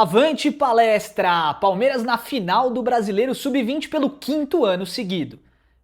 Avante palestra! Palmeiras na final do Brasileiro Sub-20 pelo 5º ano seguido.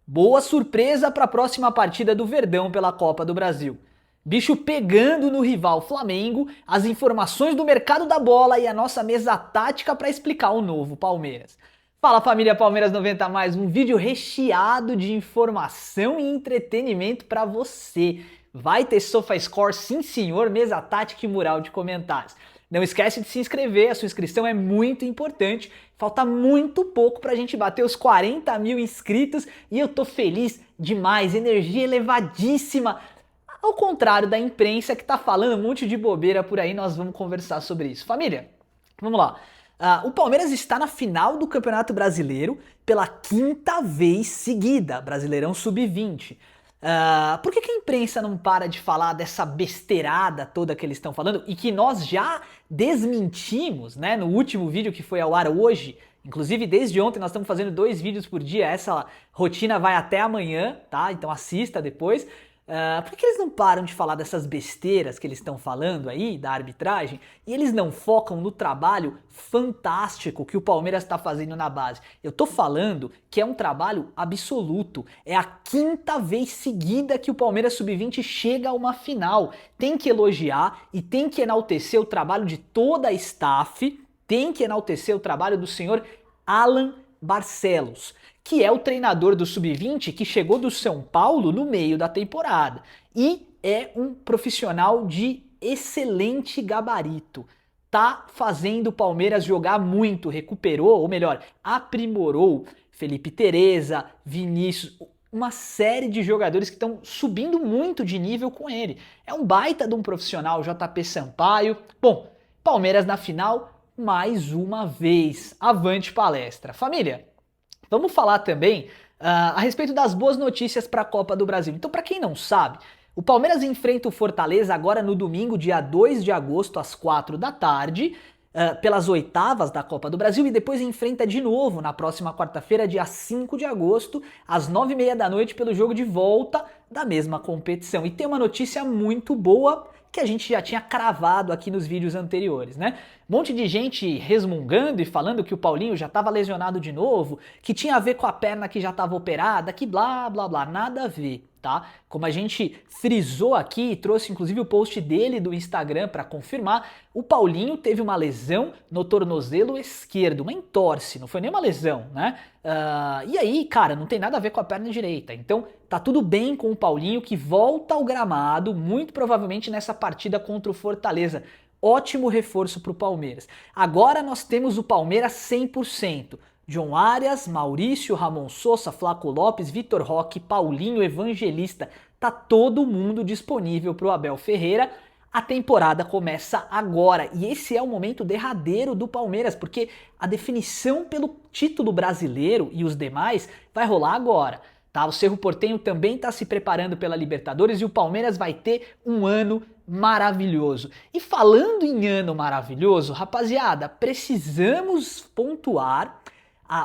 Boa surpresa para a próxima partida do Verdão pela Copa do Brasil. Bicho pegando no rival Flamengo, as informações do mercado da bola e a nossa mesa tática para explicar o novo Palmeiras. Fala família Palmeiras 90+, um vídeo recheado de informação e entretenimento para você. Vai ter SofaScore, sim senhor, mesa tática e mural de comentários. Não esquece de se inscrever, a sua inscrição é muito importante. Falta muito pouco pra gente bater os 40 mil inscritos e eu tô feliz demais, energia elevadíssima. Ao contrário da imprensa que tá falando um monte de bobeira por aí, nós vamos conversar sobre isso. Família, vamos lá. O Palmeiras está na final do Campeonato Brasileiro pela 5ª vez seguida, Brasileirão Sub-20. Por que a imprensa não para de falar dessa besteirada toda que eles estão falando e que nós já desmentimos, né, no último vídeo que foi ao ar hoje? Inclusive desde ontem nós estamos fazendo 2 vídeos por dia, essa rotina vai até amanhã, tá? Então assista depois. Por que eles não param de falar dessas besteiras que eles estão falando aí, da arbitragem, e eles não focam no trabalho fantástico que o Palmeiras está fazendo na base? Eu tô falando que é um trabalho absoluto, é a 5ª vez seguida que o Palmeiras Sub-20 chega a uma final. Tem que elogiar e tem que enaltecer o trabalho de toda a staff, tem que enaltecer o trabalho do senhor Alan Barcelos, que é o treinador do Sub-20 que chegou do São Paulo no meio da temporada e é um profissional de excelente gabarito. Tá fazendo o Palmeiras jogar muito, recuperou, ou melhor, aprimorou Felipe Tereza, Vinícius, uma série de jogadores que estão subindo muito de nível com ele. É um baita de um profissional, JP Sampaio. Bom, Palmeiras na final mais uma vez. Avante palestra. Família, vamos falar também a respeito das boas notícias para a Copa do Brasil. Então, para quem não sabe, o Palmeiras enfrenta o Fortaleza agora no domingo, dia 2 de agosto, às 4 da tarde, pelas oitavas da Copa do Brasil, e depois enfrenta de novo na próxima quarta-feira, dia 5 de agosto, às 9h30 da noite, pelo jogo de volta da mesma competição. E tem uma notícia muito boa que a gente já tinha cravado aqui nos vídeos anteriores, né? Um monte de gente resmungando e falando que o Paulinho já estava lesionado de novo, que tinha a ver com a perna que já estava operada, que blá blá blá, nada a ver, tá? Como a gente frisou aqui e trouxe inclusive o post dele do Instagram para confirmar, o Paulinho teve uma lesão no tornozelo esquerdo, uma entorse, não foi nem uma lesão, né? E aí, cara, não tem nada a ver com a perna direita, então tá tudo bem com o Paulinho, que volta ao gramado, muito provavelmente nessa partida contra o Fortaleza. Ótimo reforço para o Palmeiras. Agora nós temos o Palmeiras 100%. John Arias, Maurício, Ramon Sousa, Flaco Lopes, Vitor Roque, Paulinho, Evangelista. Tá todo mundo disponível para o Abel Ferreira. A temporada começa agora e esse é o momento derradeiro do Palmeiras, porque a definição pelo título brasileiro e os demais vai rolar agora. Tá? O Cerro Porteño também está se preparando pela Libertadores e o Palmeiras vai ter um ano maravilhoso. E falando em ano maravilhoso, rapaziada, precisamos pontuar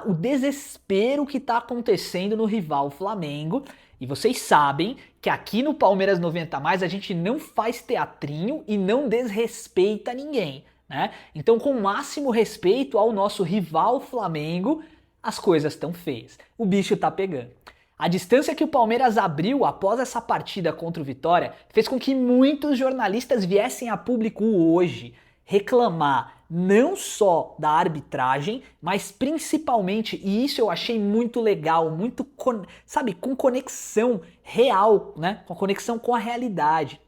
o desespero que está acontecendo no rival Flamengo. E vocês sabem que aqui no Palmeiras 90+, a gente não faz teatrinho e não desrespeita ninguém, né? Então, com o máximo respeito ao nosso rival Flamengo, as coisas estão feias. O bicho tá pegando. A distância que o Palmeiras abriu após essa partida contra o Vitória fez com que muitos jornalistas viessem a público hoje reclamar não só da arbitragem, mas principalmente, e isso eu achei muito legal, muito, sabe, com conexão real, né? Com conexão com a realidade.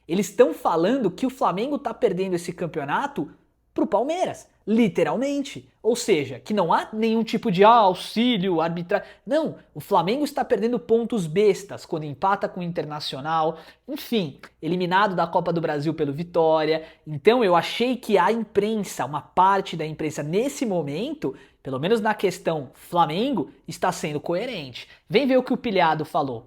Eles estão falando que o Flamengo tá perdendo esse campeonato pro Palmeiras, literalmente. Ou seja, que não há nenhum tipo de auxílio, arbitragem. Não, o Flamengo está perdendo pontos bestas quando empata com o Internacional, enfim, eliminado da Copa do Brasil pelo Vitória. Então eu achei que a imprensa, uma parte da imprensa nesse momento, pelo menos na questão Flamengo, está sendo coerente. Vem ver o que o Pilhado falou.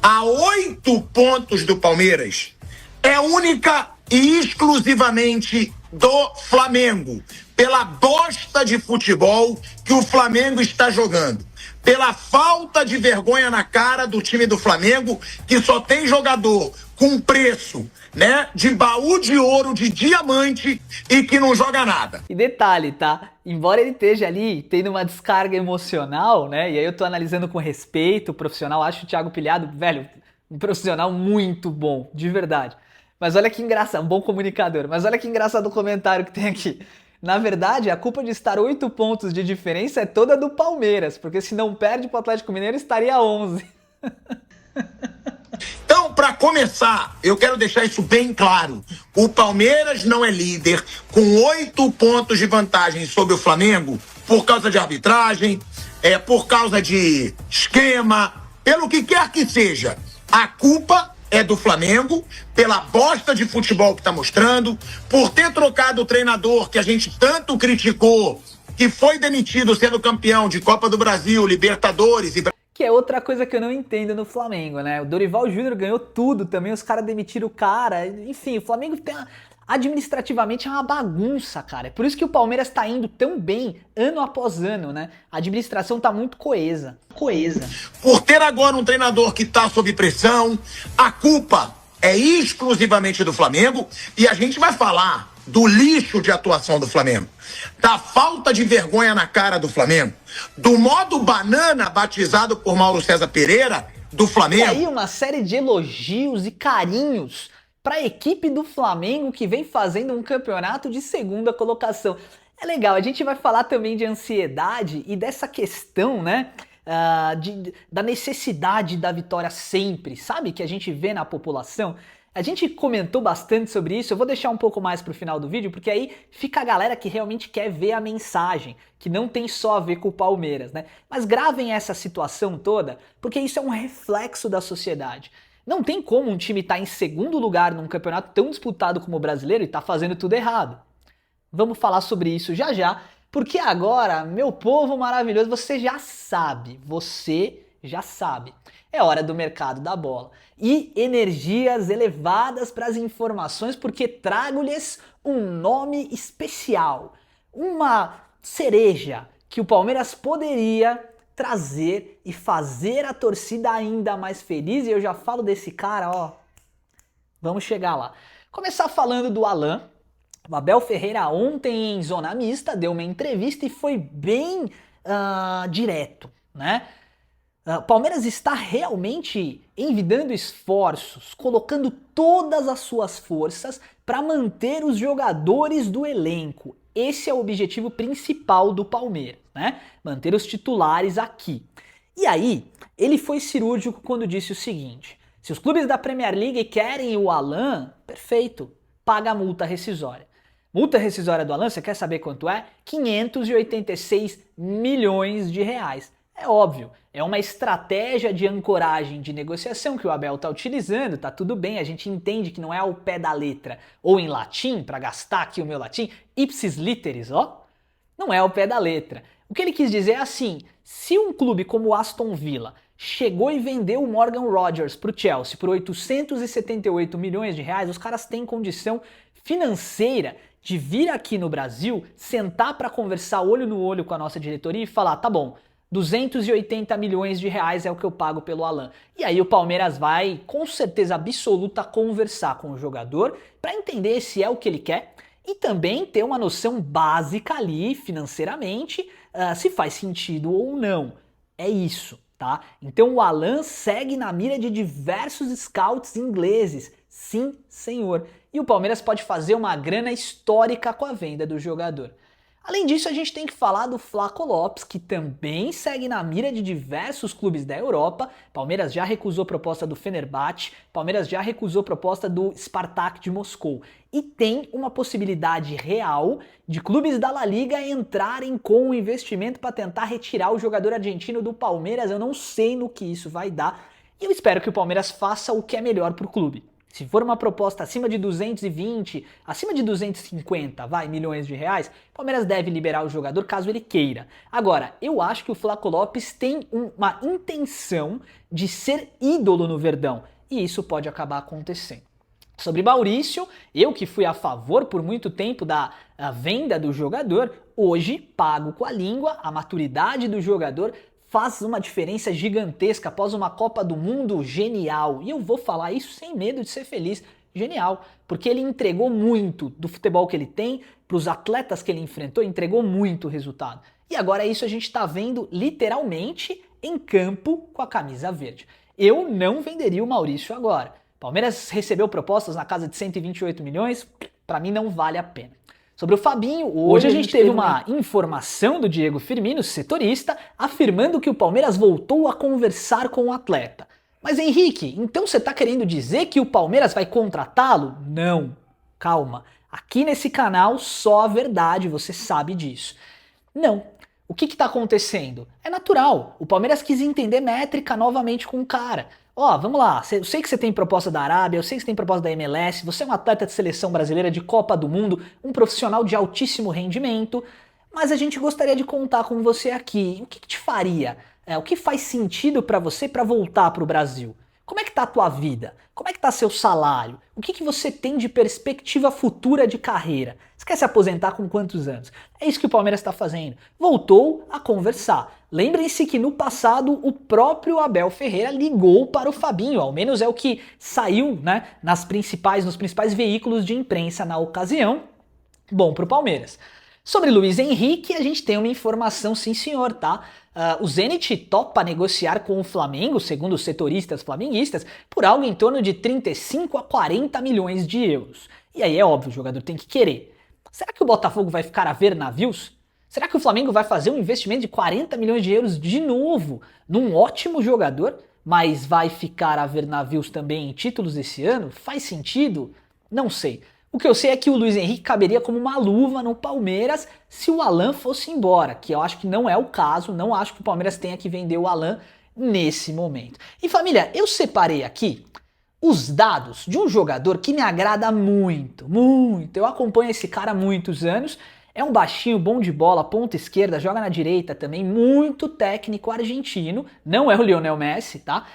A 8 pontos do Palmeiras é única e exclusivamente do Flamengo, pela bosta de futebol que o Flamengo está jogando, pela falta de vergonha na cara do time do Flamengo, que só tem jogador com preço, né, de baú de ouro, de diamante e que não joga nada. E detalhe, tá? Embora ele esteja ali tendo uma descarga emocional, né? E aí eu tô analisando com respeito o profissional, acho o Thiago Pilhado, velho, um profissional muito bom, de verdade. Mas olha que engraçado, um bom comunicador. Mas olha que engraçado o comentário que tem aqui. Na verdade, a culpa de estar 8 pontos de diferença é toda do Palmeiras, porque se não perde pro Atlético Mineiro estaria 11. Então, para começar, eu quero deixar isso bem claro. O Palmeiras não é líder com 8 pontos de vantagem sobre o Flamengo por causa de arbitragem, por causa de esquema, pelo que quer que seja. A culpa é do Flamengo, pela bosta de futebol que está mostrando, por ter trocado o treinador que a gente tanto criticou, que foi demitido sendo campeão de Copa do Brasil, Libertadores e... Que é outra coisa que eu não entendo no Flamengo, né? O Dorival Júnior ganhou tudo também, os caras demitiram o cara. Enfim, o Flamengo administrativamente é uma bagunça, cara. É por isso que o Palmeiras tá indo tão bem ano após ano, né? A administração tá muito coesa. Por ter agora um treinador que tá sob pressão, a culpa é exclusivamente do Flamengo e a gente vai falar do lixo de atuação do Flamengo, da falta de vergonha na cara do Flamengo, do modo banana batizado por Mauro César Pereira do Flamengo. E aí uma série de elogios e carinhos para a equipe do Flamengo que vem fazendo um campeonato de segunda colocação. É legal, a gente vai falar também de ansiedade e dessa questão, né, da necessidade da vitória sempre, sabe, que a gente vê na população. A gente comentou bastante sobre isso, eu vou deixar um pouco mais pro final do vídeo, porque aí fica a galera que realmente quer ver a mensagem, que não tem só a ver com o Palmeiras, né? Mas gravem essa situação toda, porque isso é um reflexo da sociedade. Não tem como um time estar em segundo lugar num campeonato tão disputado como o brasileiro e tá fazendo tudo errado. Vamos falar sobre isso já já, porque agora, meu povo maravilhoso, você já sabe. É hora do mercado da bola. E energias elevadas para as informações, porque trago-lhes um nome especial. Uma cereja que o Palmeiras poderia trazer e fazer a torcida ainda mais feliz. E eu já falo desse cara, ó. Vamos chegar lá. Começar falando do Alan. O Abel Ferreira ontem em zona mista deu uma entrevista e foi bem direto, né? O Palmeiras está realmente envidando esforços, colocando todas as suas forças para manter os jogadores do elenco. Esse é o objetivo principal do Palmeiras, né? Manter os titulares aqui. E aí, ele foi cirúrgico quando disse o seguinte: se os clubes da Premier League querem o Alan, perfeito, paga a multa rescisória. Multa rescisória do Alan, você quer saber quanto é? 586 milhões de reais. É óbvio, é uma estratégia de ancoragem de negociação que o Abel está utilizando, tá tudo bem, a gente entende que não é ao pé da letra, ou em latim, para gastar aqui o meu latim, ipsis literis, ó, não é ao pé da letra. O que ele quis dizer é assim, se um clube como o Aston Villa chegou e vendeu o Morgan Rogers para o Chelsea por 878 milhões de reais, os caras têm condição financeira de vir aqui no Brasil, sentar para conversar olho no olho com a nossa diretoria e falar, tá bom, 280 milhões de reais é o que eu pago pelo Alan. E aí o Palmeiras vai, com certeza absoluta, conversar com o jogador para entender se é o que ele quer e também ter uma noção básica ali, financeiramente, se faz sentido ou não. É isso, tá? Então o Alan segue na mira de diversos scouts ingleses. Sim, senhor. E o Palmeiras pode fazer uma grana histórica com a venda do jogador. Além disso, a gente tem que falar do Flaco Lopes, que também segue na mira de diversos clubes da Europa. Palmeiras já recusou proposta do Fenerbahçe, Palmeiras já recusou proposta do Spartak de Moscou. E tem uma possibilidade real de clubes da La Liga entrarem com um investimento para tentar retirar o jogador argentino do Palmeiras. Eu não sei no que isso vai dar e eu espero que o Palmeiras faça o que é melhor para o clube. Se for uma proposta acima de 220, acima de 250, milhões de reais, o Palmeiras deve liberar o jogador caso ele queira. Agora, eu acho que o Flaco Lopes tem uma intenção de ser ídolo no Verdão, e isso pode acabar acontecendo. Sobre Maurício, eu que fui a favor por muito tempo da venda do jogador, hoje pago com a língua, a maturidade do jogador faz uma diferença gigantesca após uma Copa do Mundo genial. E eu vou falar isso sem medo de ser feliz. Genial, porque ele entregou muito do futebol que ele tem, para os atletas que ele enfrentou, entregou muito resultado. E agora isso a gente está vendo literalmente em campo com a camisa verde. Eu não venderia o Maurício agora. Palmeiras recebeu propostas na casa de 128 milhões, para mim não vale a pena. Sobre o Fabinho, hoje a gente teve uma informação do Diego Firmino, setorista, afirmando que o Palmeiras voltou a conversar com o atleta. Mas Henrique, então você está querendo dizer que o Palmeiras vai contratá-lo? Não, calma. Aqui nesse canal só a verdade, você sabe disso. Não. O que está acontecendo? É natural. O Palmeiras quis entender métrica novamente com o cara. Ó, vamos lá, eu sei que você tem proposta da Arábia, eu sei que você tem proposta da MLS, você é um atleta de seleção brasileira de Copa do Mundo, um profissional de altíssimo rendimento, mas a gente gostaria de contar com você aqui. O que te faria? O que faz sentido para você para voltar para o Brasil? Como é que tá a tua vida? Como é que tá seu salário? O que você tem de perspectiva futura de carreira? Você quer se aposentar com quantos anos? É isso que o Palmeiras está fazendo. Voltou a conversar. Lembrem-se que no passado o próprio Abel Ferreira ligou para o Fabinho, ao menos é o que saiu, né, nos principais veículos de imprensa na ocasião. Bom pro Palmeiras. Sobre Luiz Henrique, a gente tem uma informação, sim senhor, tá? O Zenit topa negociar com o Flamengo, segundo os setoristas flamenguistas, por algo em torno de 35 a 40 milhões de euros. E aí é óbvio, o jogador tem que querer. Será que o Botafogo vai ficar a ver navios? Será que o Flamengo vai fazer um investimento de 40 milhões de euros de novo num ótimo jogador, mas vai ficar a ver navios também em títulos esse ano? Faz sentido? Não sei. O que eu sei é que o Luiz Henrique caberia como uma luva no Palmeiras se o Alan fosse embora, que eu acho que não é o caso, não acho que o Palmeiras tenha que vender o Alan nesse momento. E família, eu separei aqui os dados de um jogador que me agrada muito, muito. Eu acompanho esse cara há muitos anos, é um baixinho, bom de bola, ponta esquerda, joga na direita também, muito técnico argentino, não é o Lionel Messi, tá?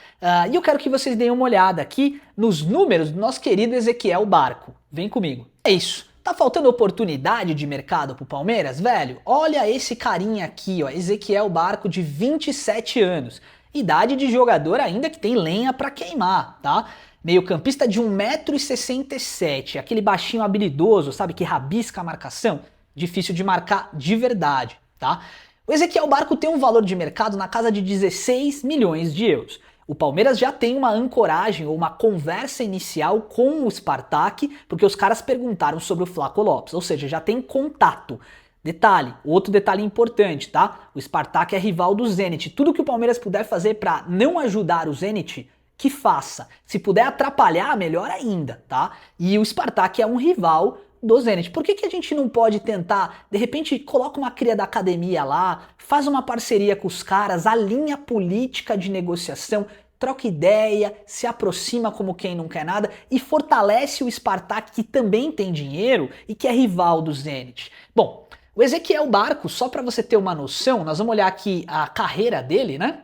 E eu quero que vocês deem uma olhada aqui nos números do nosso querido Ezequiel Barco. Vem comigo. É isso. Tá faltando oportunidade de mercado pro Palmeiras, velho? Olha esse carinha aqui, ó, Ezequiel Barco, de 27 anos. Idade de jogador ainda que tem lenha pra queimar, tá? Meio-campista de 1,67 m, aquele baixinho habilidoso, sabe, que rabisca a marcação. Difícil de marcar de verdade, tá? O Ezequiel Barco tem um valor de mercado na casa de 16 milhões de euros. O Palmeiras já tem uma ancoragem ou uma conversa inicial com o Spartak, porque os caras perguntaram sobre o Flaco Lopes, ou seja, já tem contato. Detalhe, outro detalhe importante, tá? O Spartak é rival do Zenit. Tudo que o Palmeiras puder fazer para não ajudar o Zenit, que faça. Se puder atrapalhar, melhor ainda, tá? E o Spartak é um rival do Zenit. Por que a gente não pode tentar, de repente, coloca uma cria da academia lá, faz uma parceria com os caras, alinha a política de negociação, troca ideia, se aproxima como quem não quer nada e fortalece o Spartak, que também tem dinheiro e que é rival do Zenit. Bom, o Ezequiel Barco, só para você ter uma noção, nós vamos olhar aqui a carreira dele, né?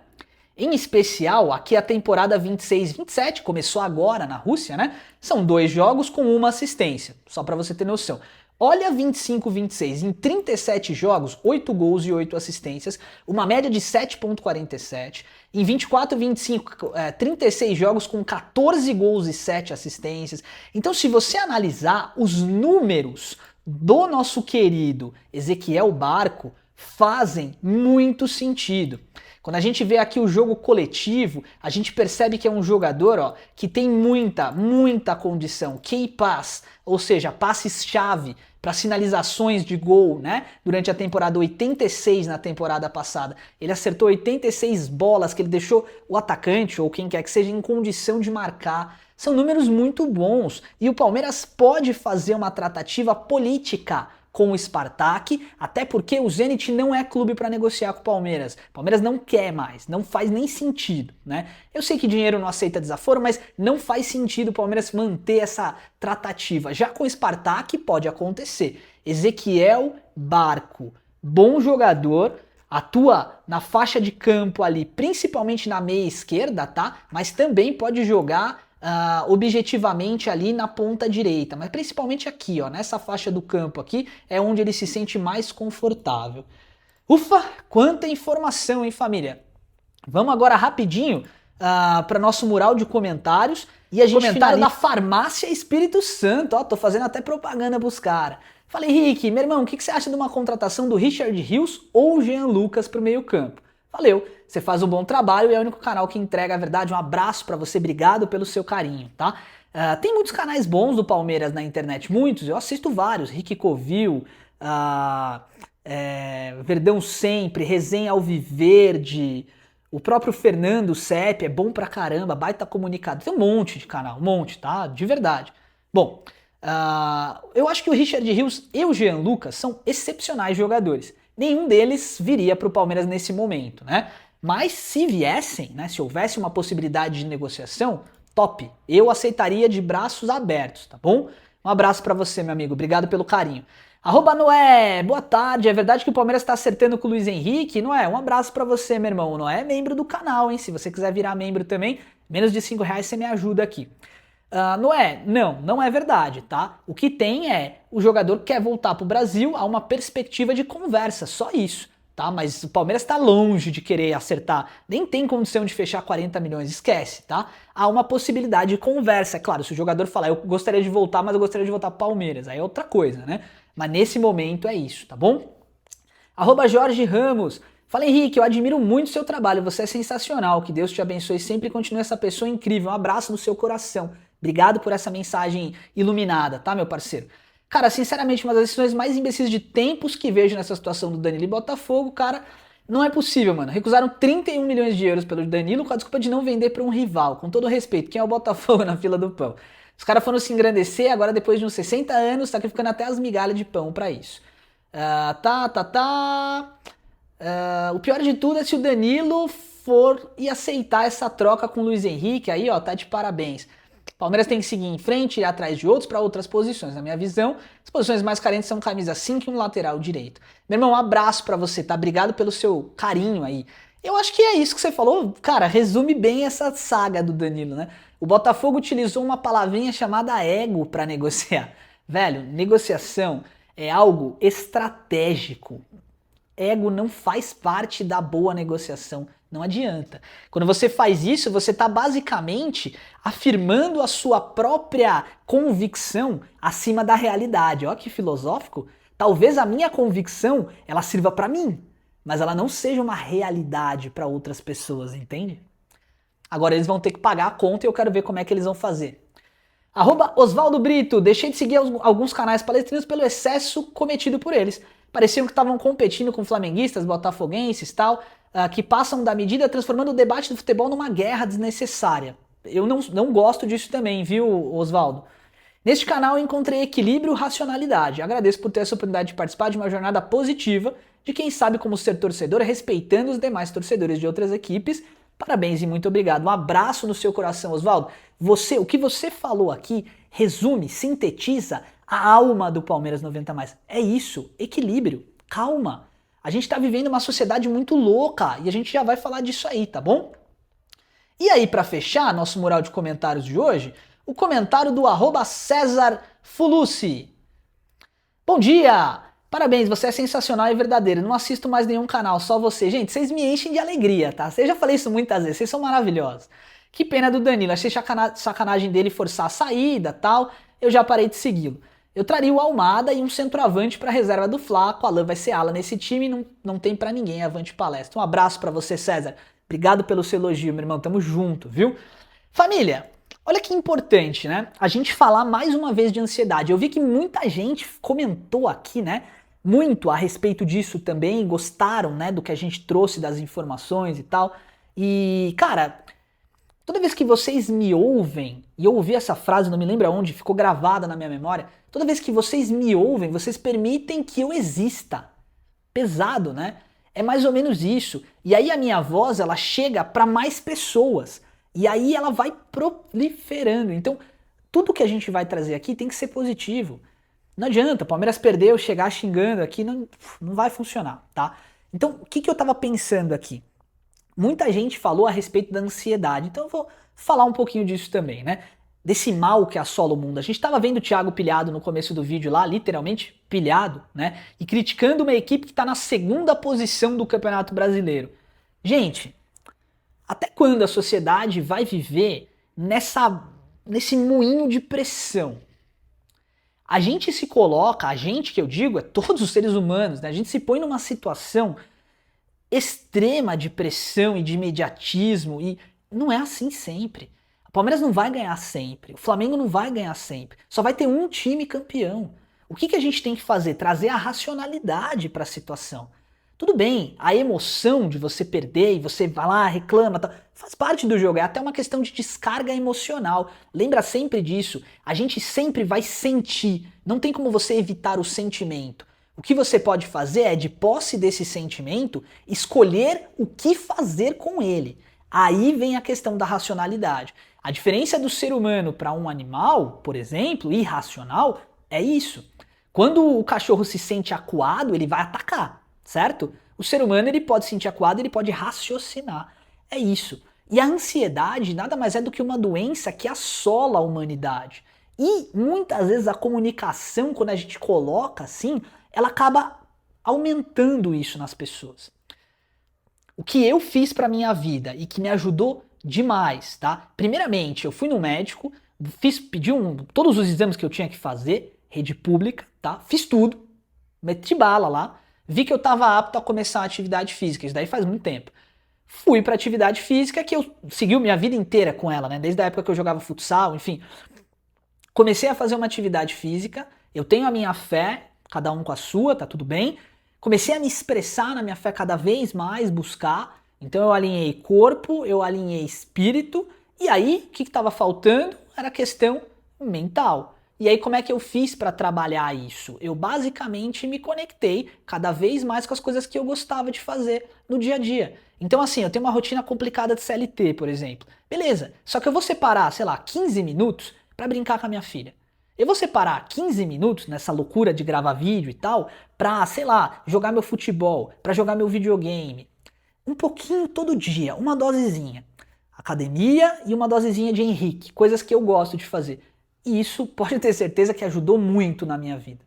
Em especial, aqui a temporada 26-27, começou agora na Rússia, né? São 2 jogos com 1 assistência, só para você ter noção. Olha 25-26, em 37 jogos, 8 gols e 8 assistências, uma média de 7,47. Em 24-25, 36 jogos com 14 gols e 7 assistências. Então, se você analisar os números do nosso querido Ezequiel Barco, fazem muito sentido. Quando a gente vê aqui o jogo coletivo, a gente percebe que é um jogador, ó, que tem muita condição, key pass, ou seja, passes-chave para sinalizações de gol, né? Durante a temporada 86, na temporada passada, ele acertou 86 bolas que ele deixou o atacante ou quem quer que seja em condição de marcar. São números muito bons e o Palmeiras pode fazer uma tratativa política com o Spartak, até porque o Zenit não é clube para negociar com o Palmeiras. O Palmeiras não quer mais, não faz nem sentido, né? Eu sei que dinheiro não aceita desaforo, mas não faz sentido o Palmeiras manter essa tratativa. Já com o Spartak pode acontecer. Ezequiel Barco, bom jogador, atua na faixa de campo ali, principalmente na meia esquerda, tá? Mas também pode jogar objetivamente ali na ponta direita, mas principalmente aqui, ó, nessa faixa do campo aqui, é onde ele se sente mais confortável. Ufa, quanta informação, hein, família? Vamos agora rapidinho para nosso mural de comentários. E a gente comentário da Farmácia Espírito Santo. Ó, tô fazendo até propaganda pros caras. Falei, Henrique, meu irmão, o que você acha de uma contratação do Richard Rios ou Jean Lucas pro meio campo? Valeu, você faz um bom trabalho e é o único canal que entrega a verdade. Um abraço para você, obrigado pelo seu carinho, tá? Tem muitos canais bons do Palmeiras na internet, muitos, eu assisto vários, Rick Covil, Verdão Sempre, Resenha Alviverde, o próprio Fernando Sepp é bom pra caramba, baita comunicado, tem um monte de canal, um monte, tá? De verdade. Bom, eu acho que o Richard Rios e o Jean Lucas são excepcionais jogadores. Nenhum deles viria pro Palmeiras nesse momento, né? Mas se viessem, né, se houvesse uma possibilidade de negociação, top. Eu aceitaria de braços abertos, tá bom? Um abraço pra você, meu amigo. Obrigado pelo carinho. @Noé, boa tarde. É verdade que o Palmeiras tá acertando com o Luiz Henrique? Noé, um abraço pra você, meu irmão. O Noé é membro do canal, hein? Se você quiser virar membro também, menos de R$5 você me ajuda aqui. Noé, não é verdade, tá? O que tem é, o jogador quer voltar pro Brasil, há uma perspectiva de conversa, só isso. Tá? Mas o Palmeiras está longe de querer acertar, nem tem condição de fechar 40 milhões, esquece, tá? Há uma possibilidade de conversa, é claro, se o jogador falar, eu gostaria de voltar, mas eu gostaria de voltar pro Palmeiras, aí é outra coisa, né? Mas nesse momento é isso, tá bom? @Jorge Ramos, fala Henrique, eu admiro muito o seu trabalho, você é sensacional, que Deus te abençoe e sempre continue essa pessoa incrível, um abraço no seu coração, obrigado por essa mensagem iluminada, tá, meu parceiro? Cara, sinceramente, uma das decisões mais imbecis de tempos que vejo nessa situação do Danilo e Botafogo, cara, não é possível, mano. Recusaram 31 milhões de euros pelo Danilo com a desculpa de não vender para um rival. Com todo respeito, quem é o Botafogo na fila do pão? Os caras foram se engrandecer, agora depois de uns 60 anos, tá ficando até as migalhas de pão pra isso. O pior de tudo é se o Danilo for e aceitar essa troca com o Luiz Henrique, aí ó, tá de parabéns. Palmeiras tem que seguir em frente, ir atrás de outros para outras posições. Na minha visão, as posições mais carentes são camisa 5 e um lateral direito. Meu irmão, um abraço para você, tá? Obrigado pelo seu carinho aí. Eu acho que é isso que você falou, cara, resume bem essa saga do Danilo, né? O Botafogo utilizou uma palavrinha chamada ego para negociar. Velho, negociação é algo estratégico. Ego não faz parte da boa negociação. Não adianta. Quando você faz isso, você está basicamente afirmando a sua própria convicção acima da realidade. Olha que filosófico. Talvez a minha convicção ela sirva para mim, mas ela não seja uma realidade para outras pessoas, entende? Agora eles vão ter que pagar a conta e eu quero ver como é que eles vão fazer. @Osvaldo Brito, deixei de seguir alguns canais palestrinos pelo excesso cometido por eles. Pareciam que estavam competindo com flamenguistas, botafoguenses e tal, que passam da medida transformando o debate do futebol numa guerra desnecessária. Eu não gosto disso também, viu, Osvaldo? Neste canal eu encontrei equilíbrio e racionalidade. Agradeço por ter essa oportunidade de participar de uma jornada positiva de quem sabe como ser torcedor, respeitando os demais torcedores de outras equipes. Parabéns e muito obrigado. Um abraço no seu coração, Osvaldo. O que você falou aqui resume, sintetiza a alma do Palmeiras 90+. É isso, equilíbrio, calma. A gente tá vivendo uma sociedade muito louca e a gente já vai falar disso aí, tá bom? E aí, para fechar nosso mural de comentários de hoje, o comentário do @César Fulucci. Bom dia! Parabéns, você é sensacional e verdadeiro. Não assisto mais nenhum canal, só você. Gente, vocês me enchem de alegria, tá? Eu já falei isso muitas vezes, vocês são maravilhosos. Que pena do Danilo, achei sacanagem dele forçar a saída e tal, eu já parei de segui-lo. Eu traria o Almada e um centroavante para reserva do Fla, o Alan vai ser ala nesse time, não tem para ninguém, avante palestra. Um abraço para você, César. Obrigado pelo seu elogio, meu irmão, tamo junto, viu? Família, olha que importante, né? A gente falar mais uma vez de ansiedade. Eu vi que muita gente comentou aqui, né? Muito a respeito disso também, gostaram, né, do que a gente trouxe das informações e tal. E, cara, toda vez que vocês me ouvem, e eu ouvi essa frase, não me lembro aonde, ficou gravada na minha memória, toda vez que vocês me ouvem, vocês permitem que eu exista. Pesado, né? É mais ou menos isso. E aí a minha voz, ela chega para mais pessoas. E aí ela vai proliferando. Então, tudo que a gente vai trazer aqui tem que ser positivo. Não adianta, o Palmeiras perdeu, chegar xingando aqui, não vai funcionar, tá? Então, o que eu tava pensando aqui? Muita gente falou a respeito da ansiedade, então eu vou falar um pouquinho disso também, né? Desse mal que assola o mundo. A gente tava vendo o Thiago pilhado no começo do vídeo lá, literalmente pilhado, né? E criticando uma equipe que tá na segunda posição do Campeonato Brasileiro. Gente, Até quando a sociedade vai viver nesse moinho de pressão? A gente se coloca, a gente que eu digo, é todos os seres humanos, né? A gente se põe numa situação extrema de pressão e de imediatismo e não é assim sempre. O Palmeiras não vai ganhar sempre, o Flamengo não vai ganhar sempre, só vai ter um time campeão. O que a gente tem que fazer? Trazer a racionalidade para a situação. Tudo bem, a emoção de você perder e você vai lá, reclama, tá, faz parte do jogo, é até uma questão de descarga emocional. Lembra sempre disso, a gente sempre vai sentir, não tem como você evitar o sentimento. O que você pode fazer é, de posse desse sentimento, escolher o que fazer com ele. Aí vem a questão da racionalidade. A diferença do ser humano para um animal, por exemplo, irracional, é isso. Quando o cachorro se sente acuado, ele vai atacar, certo? O ser humano ele pode se sentir acuado, ele pode raciocinar. É isso. E a ansiedade nada mais é do que uma doença que assola a humanidade. E muitas vezes a comunicação, quando a gente coloca assim, ela acaba aumentando isso nas pessoas. O que eu fiz para minha vida e que me ajudou demais, tá? Primeiramente, eu fui no médico, pedi todos os exames que eu tinha que fazer, rede pública, tá? Fiz tudo, meti bala lá, vi que eu estava apto a começar a atividade física, isso daí faz muito tempo. Fui para atividade física, que eu segui minha vida inteira com ela, né? Desde a época que eu jogava futsal, enfim. Comecei a fazer uma atividade física, eu tenho a minha fé, cada um com a sua, tá tudo bem. Comecei a me expressar na minha fé cada vez mais, buscar. Então eu alinhei corpo, eu alinhei espírito. E aí, o que estava faltando? Era questão mental. E aí, como é que eu fiz para trabalhar isso? Eu basicamente me conectei cada vez mais com as coisas que eu gostava de fazer no dia a dia. Então assim, eu tenho uma rotina complicada de CLT, por exemplo. Beleza, só que eu vou separar, sei lá, 15 minutos para brincar com a minha filha. Eu vou separar 15 minutos nessa loucura de gravar vídeo e tal, pra, sei lá, jogar meu futebol, pra jogar meu videogame. Um pouquinho todo dia, uma dosezinha. Academia e uma dosezinha de Henrique, coisas que eu gosto de fazer. E isso pode ter certeza que ajudou muito na minha vida.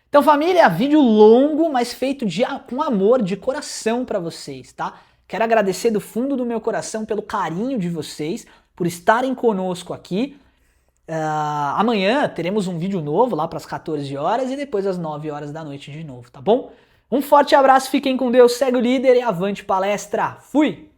Então família, vídeo longo, mas feito com amor, de coração pra vocês, tá? Quero agradecer do fundo do meu coração pelo carinho de vocês, por estarem conosco aqui. Amanhã teremos um vídeo novo lá para as 14 horas e depois às 9 horas da noite de novo, tá bom? Um forte abraço, fiquem com Deus, segue o líder e avante palestra. Fui!